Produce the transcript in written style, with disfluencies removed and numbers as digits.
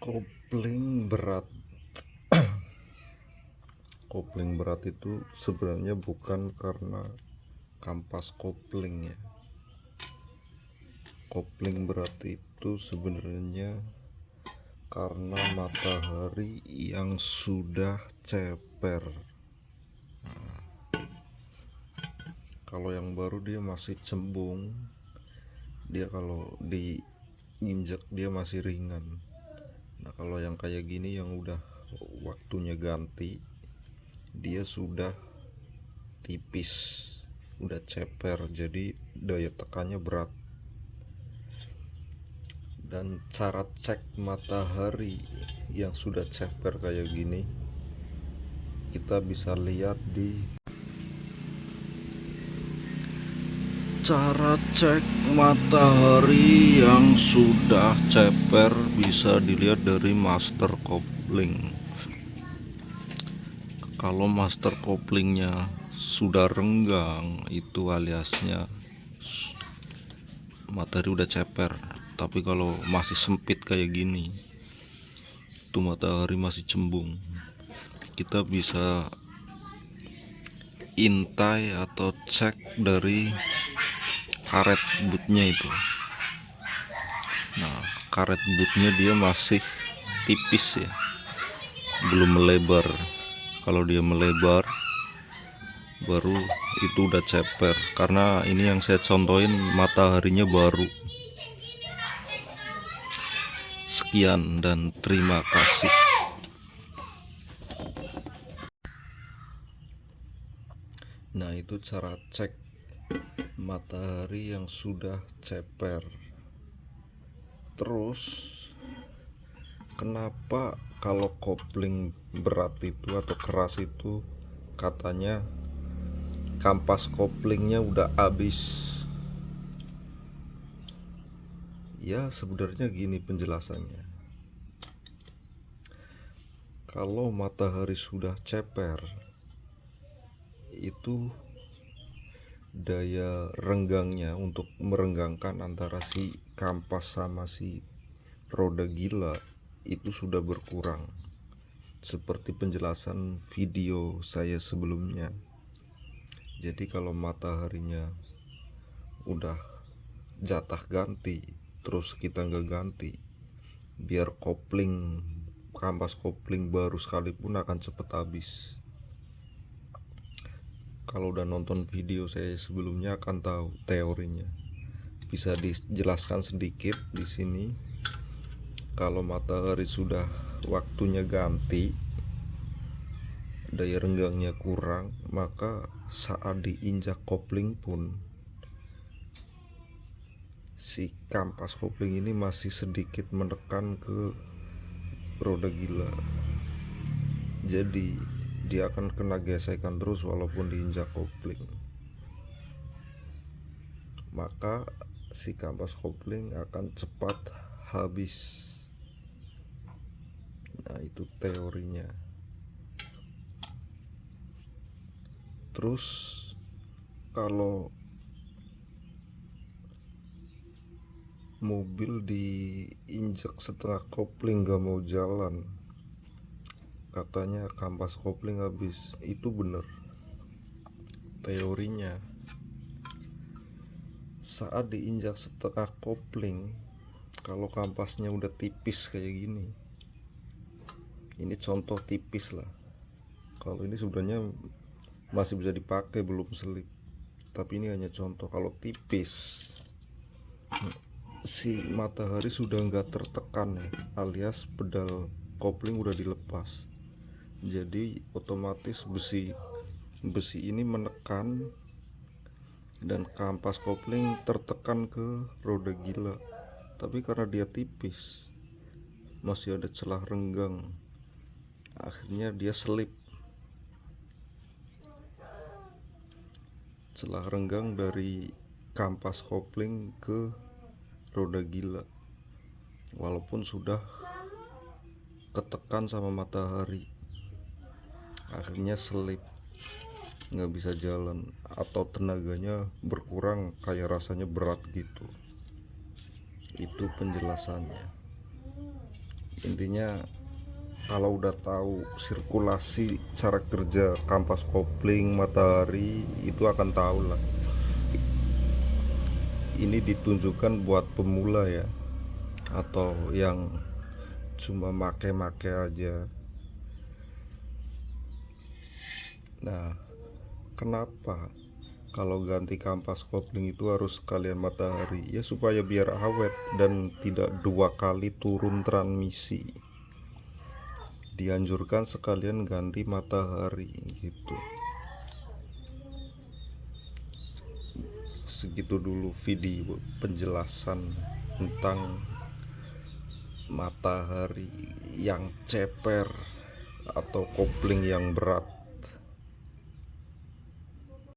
Kopling berat. Kopling berat itu sebenarnya bukan karena kampas kopling ya. Kopling berat itu sebenarnya karena matahari yang sudah ceper. Kalau yang baru dia masih cembung, dia kalau diinjek dia masih ringan. Nah kalau yang kayak gini yang udah waktunya ganti, dia sudah tipis, udah ceper, jadi daya tekannya berat. Dan cara cek matahari yang sudah ceper kayak gini, kita bisa lihat di cara cek matahari yang sudah ceper, bisa dilihat dari master kopling. Kalau master koplingnya sudah renggang, itu aliasnya matahari udah ceper. Tapi kalau masih sempit kayak gini, itu matahari masih cembung. Kita bisa intai atau cek dari karet bootnya itu. Nah, karet bootnya dia masih tipis ya, belum melebar. Kalau dia melebar, baru itu udah ceper. Karena ini yang saya contohin mataharinya baru. Sekian dan terima kasih. Nah, itu cara cek matahari yang sudah ceper. Terus kenapa kalau kopling berat itu atau keras itu katanya kampas koplingnya udah habis? Ya sebenarnya gini penjelasannya. Kalau matahari sudah ceper, itu daya renggangnya untuk merenggangkan antara si kampas sama si roda gila itu sudah berkurang, seperti penjelasan video saya sebelumnya. Jadi kalau mataharinya udah jatah ganti, terus kita nggak ganti, biar kampas kopling baru sekalipun akan cepet habis. Kalau udah nonton video saya sebelumnya akan tahu teorinya. Bisa dijelaskan sedikit di sini. Kalau matahari sudah waktunya ganti, daya renggangnya kurang, maka saat diinjak kopling pun si kampas kopling ini masih sedikit menekan ke roda gila. Jadi dia akan kena gesekan terus walaupun diinjak kopling. Maka si kampas kopling akan cepat habis. Nah, itu teorinya. Terus kalau mobil diinjak setengah kopling gak mau jalan, katanya kampas kopling habis. Itu bener teorinya. Saat diinjak setengah kopling, kalau kampasnya udah tipis kayak gini, ini contoh tipis lah. Kalau ini sebenarnya masih bisa dipakai, belum selip, tapi ini hanya contoh. Kalau tipis, si matahari sudah nggak tertekan ya, alias pedal kopling udah dilepas. Jadi otomatis besi ini menekan dan kampas kopling tertekan ke roda gila. Tapi karena dia tipis, masih ada celah renggang, akhirnya dia selip. Celah renggang dari kampas kopling ke roda gila, walaupun sudah ketekan sama matahari, akhirnya selip, nggak bisa jalan, atau tenaganya berkurang, kayak rasanya berat gitu. Itu penjelasannya. Intinya kalau udah tahu sirkulasi cara kerja kampas kopling matahari itu akan tahu lah. Ini ditunjukkan buat pemula ya, atau yang cuma make-make aja. Nah, kenapa kalau ganti kampas kopling itu harus sekalian matahari? Ya supaya biar awet dan tidak 2 kali turun transmisi. Dianjurkan sekalian ganti matahari gitu. Segitu dulu video penjelasan tentang matahari yang ceper atau kopling yang berat.